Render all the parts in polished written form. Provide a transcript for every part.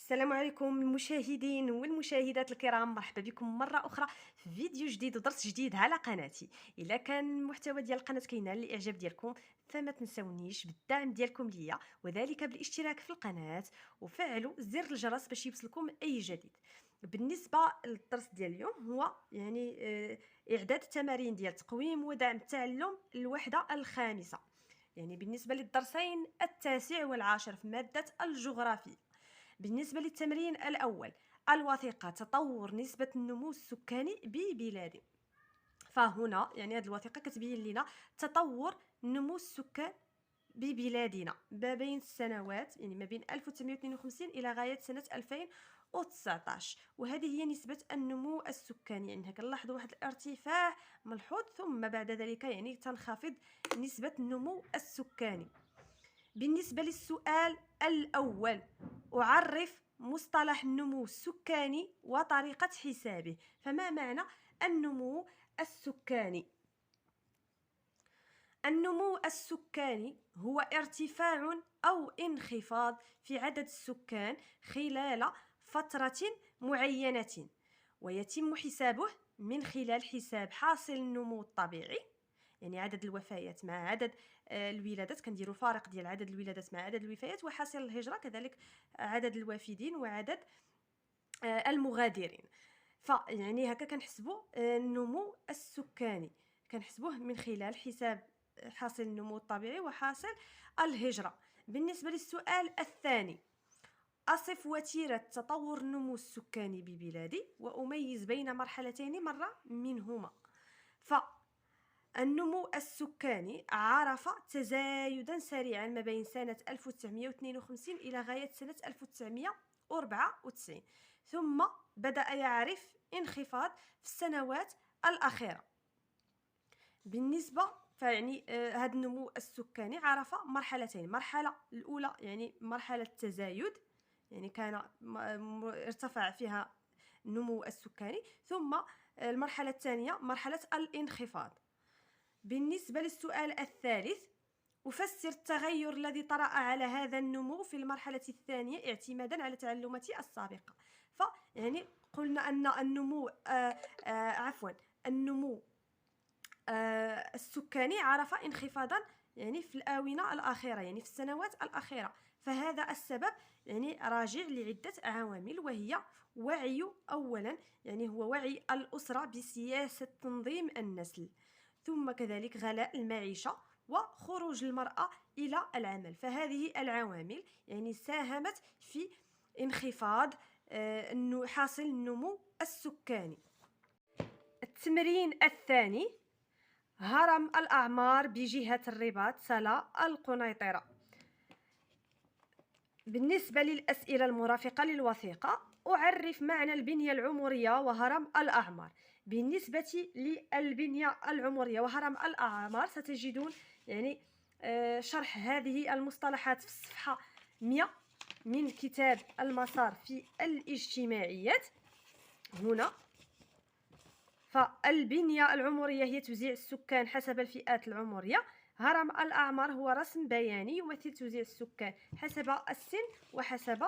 السلام عليكم المشاهدين والمشاهدات الكرام، مرحبا بكم مرة أخرى في فيديو جديد ودرس جديد على قناتي. إلا كان المحتوى ديال القناة كينال الإعجاب ديالكم فما تنسونيش بالدعم ديالكم ليا، وذلك بالاشتراك في القناة وفعلوا زر الجرس باش يوصلكم أي جديد. بالنسبة للدرس ديال اليوم هو إعداد التمارين ديال تقويم ودعم التعلم الوحدة الخامسة، يعني بالنسبة للدرسين التاسع والعاشر في مادة الجغرافيا. بالنسبة للتمرين الأول، الوثيقة تطور نسبة النمو السكاني ببلاد. فهنا يعني هذه الوثيقة كتبين لنا تطور نمو السكان ببلادنا ما بين السنوات، يعني ما بين 1952 إلى غاية سنة 2019، وهذه هي نسبة النمو السكاني. يعني كنلاحظوا واحد الارتفاع ملحوظ ثم بعد ذلك يعني تنخفض نسبة النمو السكاني. بالنسبة للسؤال الأول، أعرف مصطلح النمو السكاني وطريقة حسابه. فما معنى النمو السكاني؟ النمو السكاني هو ارتفاع أو انخفاض في عدد السكان خلال فترة معينة، ويتم حسابه من خلال حساب حاصل النمو الطبيعي، يعني عدد الوفيات مع عدد الولادات، كنديروا الفارق ديال عدد الولادات مع عدد الوفيات، وحاصل الهجرة كذلك عدد الوافدين وعدد المغادرين. فيعني هكا كنحسبوا النمو السكاني، كنحسبوه من خلال حساب حاصل النمو الطبيعي وحاصل الهجرة. بالنسبة للسؤال الثاني، أصف وتيرة تطور النمو السكاني ببلادي وأميز بين مرحلتين مرة منهما. فالنمو السكاني عرف تزايدا سريعا ما بين سنة 1952 إلى غاية سنة 1994، ثم بدأ يعرف انخفاض في السنوات الأخيرة. بالنسبة فيعني هذا النمو السكاني عرف مرحلتين، المرحلة الأولى يعني مرحلة التزايد، يعني كان ارتفع فيها النمو السكاني، ثم المرحلة الثانية مرحلة الانخفاض. بالنسبة للسؤال الثالث، أفسر التغير الذي طرأ على هذا النمو في المرحلة الثانية اعتمادا على تعلماتي السابقة. فيعني قلنا أن النمو النمو السكاني عرف انخفاضا يعني في الآونة الأخيرة، يعني في السنوات الأخيرة، فهذا السبب يعني راجع لعدة عوامل، وهي وعي أولا، يعني هو وعي الأسرة بسياسة تنظيم النسل، ثم كذلك غلاء المعيشة وخروج المرأة إلى العمل. فهذه العوامل يعني ساهمت في انخفاض حاصل النمو السكاني. التمرين الثاني، هرم الأعمار بجهة الرباط سلا القنيطرة. بالنسبة للأسئلة المرافقة للوثيقة، أعرف معنى البنية العمرية وهرم الأعمار. بالنسبة للبنية العمرية وهرم الأعمار ستجدون يعني شرح هذه المصطلحات في الصفحة 100 من كتاب المسار في الاجتماعيات. هنا فالبنية العمرية هي توزيع السكان حسب الفئات العمرية. هرم الأعمار هو رسم بياني يمثل توزيع السكان حسب السن وحسب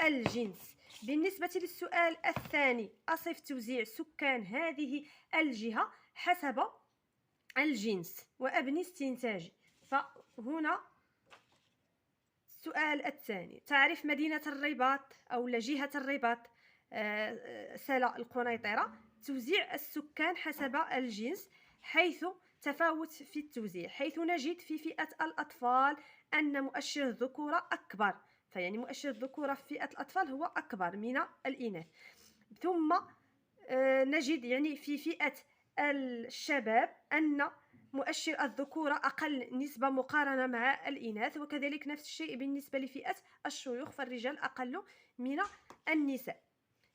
الجنس. بالنسبة للسؤال الثاني، أصف توزيع سكان هذه الجهة حسب الجنس وأبني استنتاجي. فهنا السؤال الثاني، تعرف مدينة الرباط أو جهة الرباط سلا القنيطرة توزيع السكان حسب الجنس، حيث تفاوت في التوزيع، حيث نجد في فئة الأطفال أن مؤشر الذكورة أكبر، فيعني مؤشر الذكورة في فئة الأطفال هو أكبر من الإناث. ثم نجد يعني في فئة الشباب أن مؤشر الذكورة أقل نسبة مقارنة مع الإناث، وكذلك نفس الشيء بالنسبة لفئة الشيوخ، فالرجال أقل من النساء.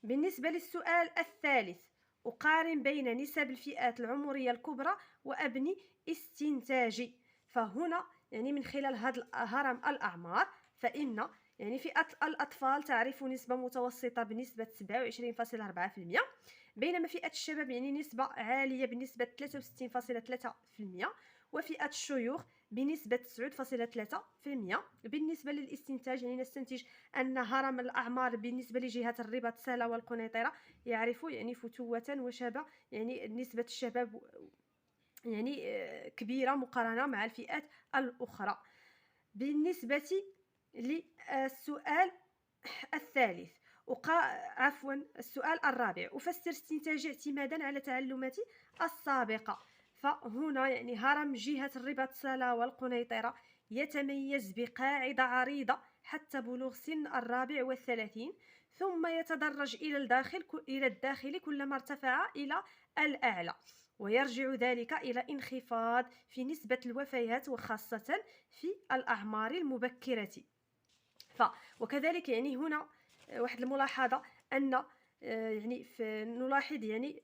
بالنسبة للسؤال الثالث، أقارن بين نسب الفئات العمرية الكبرى وأبني استنتاجي. فهنا يعني من خلال هذا هرم الأعمار، فإن يعني فئة الأطفال تعرف نسبة متوسطة بنسبة 27.4%، بينما فئة الشباب يعني نسبة عالية بنسبة 63.3%، وفئة الشيوخ بنسبة 9.3%. بالنسبة للاستنتاج يعني نستنتج أن هرم الأعمار بالنسبة لجهة الرباط سلا والقنيطرة يعرف يعني فتوة وشبه، يعني نسبة الشباب يعني كبيرة مقارنة مع الفئات الأخرى. بالنسبة للسؤال الثالث عفوا السؤال الرابع، أفسر استنتاجي اعتمادا على تعلماتي السابقة. فهنا يعني هرم جهة الرباط سلا والقنيطرة يتميز بقاعدة عريضة حتى بلوغ سن 34، ثم يتدرج إلى الداخل كلما ارتفع إلى الأعلى، ويرجع ذلك إلى انخفاض في نسبة الوفيات وخاصة في الأعمار المبكرة. وكذلك يعني هنا واحد الملاحظة أن يعني نلاحظ يعني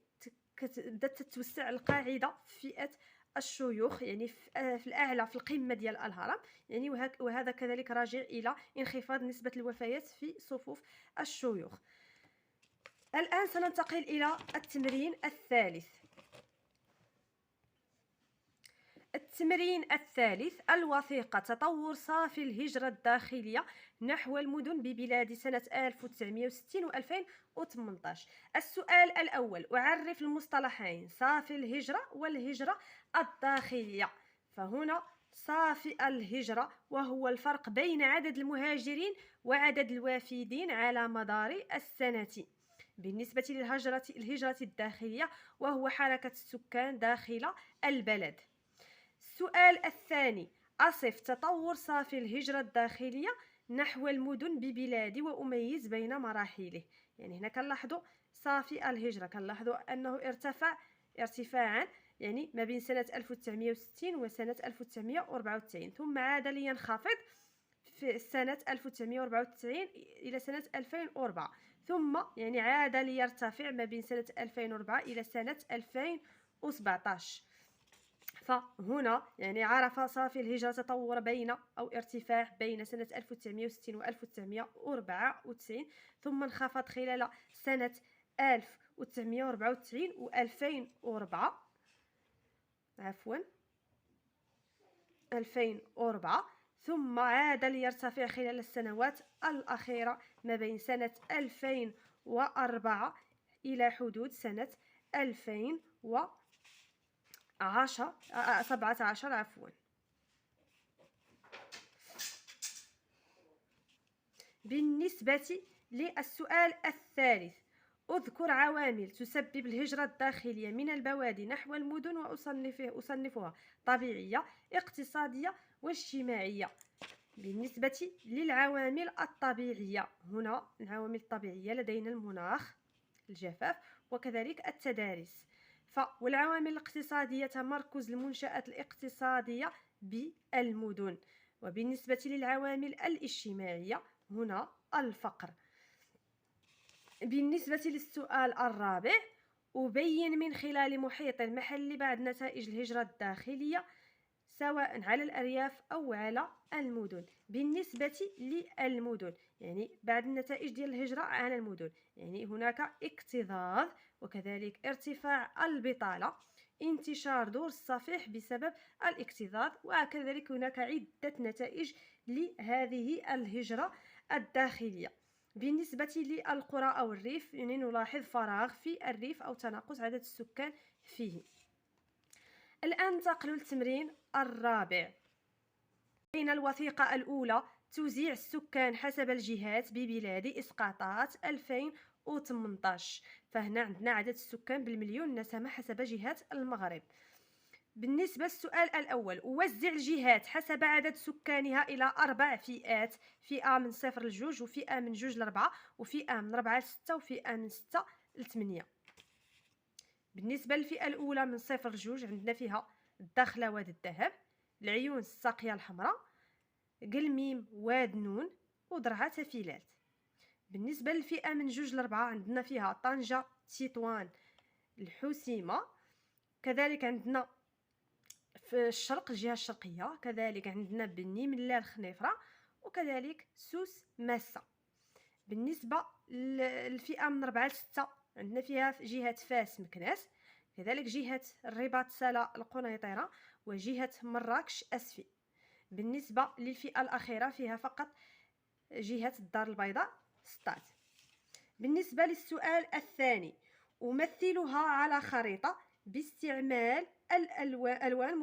بدات تتوسع القاعدة في فئة الشيوخ، يعني في الأعلى في القمة ديال الهرم، يعني وهذا كذلك راجع إلى انخفاض نسبة الوفيات في صفوف الشيوخ. الآن سننتقل إلى التمرين الثالث. التمرين الثالث: الوثيقة تطور صافي الهجرة الداخلية نحو المدن ببلاد سنة 1960 و 2018. السؤال الأول: أعرف المصطلحين صافي الهجرة والهجرة الداخلية. فهنا صافي الهجرة وهو الفرق بين عدد المهاجرين وعدد الوافدين على مدار السنة. بالنسبة للهجرة الداخلية وهو حركة السكان داخل البلد. السؤال الثاني: أصف تطور صافي الهجرة الداخلية نحو المدن ببلادي وأميز بين مراحله. يعني هنا كنلاحظوا صافي الهجرة كنلاحظوا أنه ارتفع ارتفاعا يعني ما بين سنة 1960 وسنة 1994، ثم عاد لينخفض في سنة 1994 إلى سنة 2004، ثم يعني عاد ليرتفع ما بين سنة 2004 إلى سنة 2017. فهنا يعني عرف صافي الهجرة تطور بين أو ارتفاع بين سنة 1960 و 1994، ثم انخفض خلال سنة 1994 و 2004 ثم عاد ليرتفع خلال السنوات الأخيرة ما بين سنة 2004 إلى حدود سنة 2017 بالنسبة للسؤال الثالث: أذكر عوامل تسبب الهجرة الداخلية من البوادي نحو المدن وأصنفها طبيعية، اقتصادية واجتماعية. بالنسبة للعوامل الطبيعية، هنا العوامل الطبيعية لدينا المناخ، الجفاف، وكذلك التدارس. والعوامل الاقتصادية تمركز المنشآت الاقتصادية بالمدن. وبالنسبة للعوامل الاجتماعية هنا الفقر. بالنسبة للسؤال الرابع: أبين من خلال محيط المحلي بعض نتائج الهجرة الداخلية سواء على الأرياف أو على المدن. بالنسبة للمدن يعني بعض النتائج ديال الهجرة على المدن، يعني هناك اكتظاظ، وكذلك ارتفاع البطالة، انتشار دور الصفيح بسبب الاكتظاظ، وكذلك هناك عدة نتائج لهذه الهجرة الداخلية. بالنسبة للقرى أو الريف يعني نلاحظ فراغ في الريف أو تناقص عدد السكان فيه. الآن ننتقل للتمرين الرابع. بين الوثيقة الأولى: توزيع السكان حسب الجهات ببلاد إسقاطات 2018. فهنا عندنا عدد السكان بالمليون نسمة حسب جهات المغرب. بالنسبة للسؤال الأول: أوزع الجهات حسب عدد سكانها إلى 4 فئات: فئة من 0 ل 2، وفئة من 2 ل 4، وفئة من 4 ل 6، وفئة من 6 ل 8. بالنسبة للفئة الأولى من 0 ل 2 عندنا فيها الداخلة واد الذهب، العيون الساقية الحمراء، قلميم واد نون، ودرعا تفيلات. بالنسبة للفئة من 2 ل 4 عندنا فيها طنجة، تطوان، الحسيمة، كذلك عندنا في الشرق الجهة الشرقية، كذلك عندنا بني ملال خنيفرة، وكذلك سوس ماسة. بالنسبة للفئة من 4 ل 6 عندنا فيها جهة فاس مكناس، كذلك جهة الرباط سلا القنيطرة وجهة مراكش أسفي. بالنسبة للفئة الأخيرة فيها فقط جهة الدار البيضاء سطات. بالنسبة للسؤال الثاني، أمثلها على خريطة باستعمال الألوان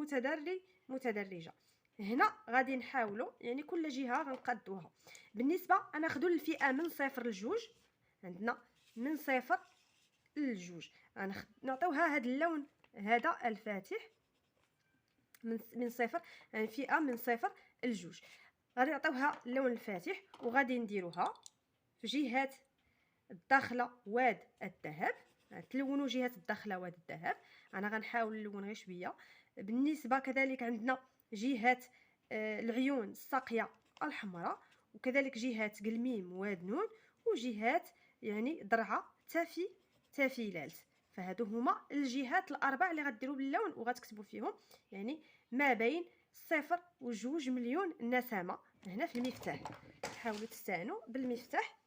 متدرجة. هنا غادي نحاولوا يعني كل جهة غنقادوها. بالنسبة ناخذوا الفئة من 0 ل2، عندنا من 0 ل2 نعطيوها هذا اللون هذا الفاتح من 0، يعني فئة من 0 ل2 غادي نعطيوها اللون الفاتح وغادي نديروها في جهة الداخله واد الذهب. تلونوا جهه الداخله واد الذهب، انا غنحاول نلون غير شويه. بالنسبه كذلك عندنا جهه العيون الساقيه الحمراء، وكذلك جهه قلميم واد نون، وجهات يعني درعا تافيلات. فهادو هما الجهات الاربع اللي غديروا باللون وغتكتبوا فيهم يعني ما بين 0 و2 مليون نسمه. هنا في المفتاح حاولوا تستعنوا بالمفتاح.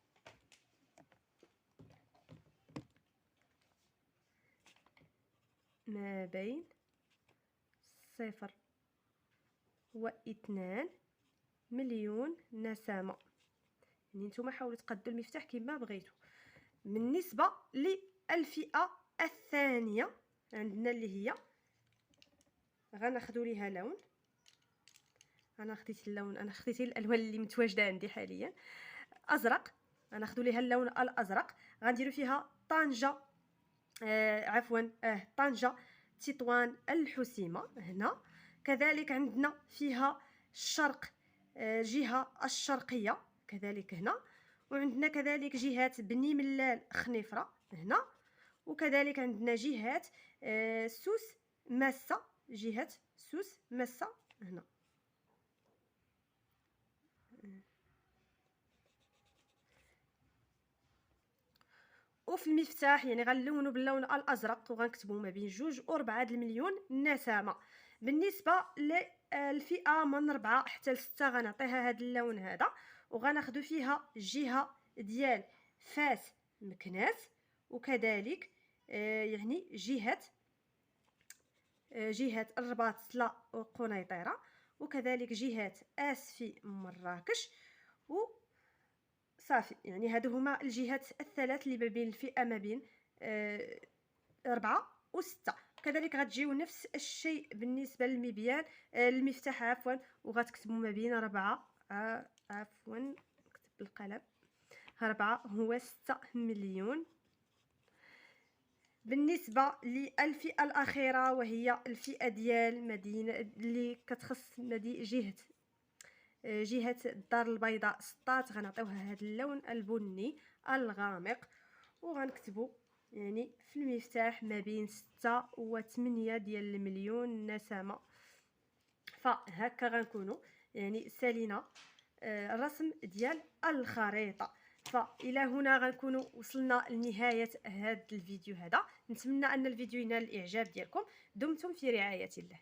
ما بين 0 و2 مليون نسمة. يعني نتوما حاولوا تقدوا المفتاح كما بغيتوا. بالنسبة للفئة الثانية عندنا اللي هي غناخذوا ليها لون. انا خديت اللون، انا خديت الالوان اللي متواجده عندي حاليا ازرق. غناخذوا ليها اللون الازرق، غنديروا فيها طنجة طنجة تطوان الحسيمة هنا. كذلك عندنا فيها الشرق، جهة الشرقية كذلك هنا، وعندنا كذلك جهات بني ملال خنيفرة هنا، وكذلك عندنا جهات سوس ماسة، جهة سوس ماسة هنا. وفي المفتاح يعني غنلونو باللون الازرق وغنكتبوا ما بين 2 و4 المليون نسمه. بالنسبه للفئه من 4 حتى ل 6 غنعطيها هذا اللون هذا، وغناخذوا فيها الجهه ديال فاس مكناس، وكذلك يعني جهه الرباط سلا وقنيطره، وكذلك جهه اسفي مراكش صافي. يعني هادو هما الجهات الثلاث اللي ما بين الفئه ما بين 4 و 6. كذلك غتجيو نفس الشيء بالنسبه للمبيان المفتاح عفوا، وغتكتبوا ما بين 4 عفوا نكتب بالقلم 4 هو 6 مليون. بالنسبه للفئه الاخيره وهي الفئه ديال مدينه اللي كتخص جهة الدار البيضاء سطات، غنعطيوها هذا اللون البني الغامق، وغنكتبوا يعني في المفتاح ما بين 6 و 8 ديال المليون نسمة. فهكا غنكونوا يعني سالينا الرسم ديال الخريطة. فإلى هنا غنكونوا وصلنا لنهاية هذا الفيديو هذا. نتمنى أن الفيديو ينال الإعجاب ديالكم. دمتم في رعاية الله.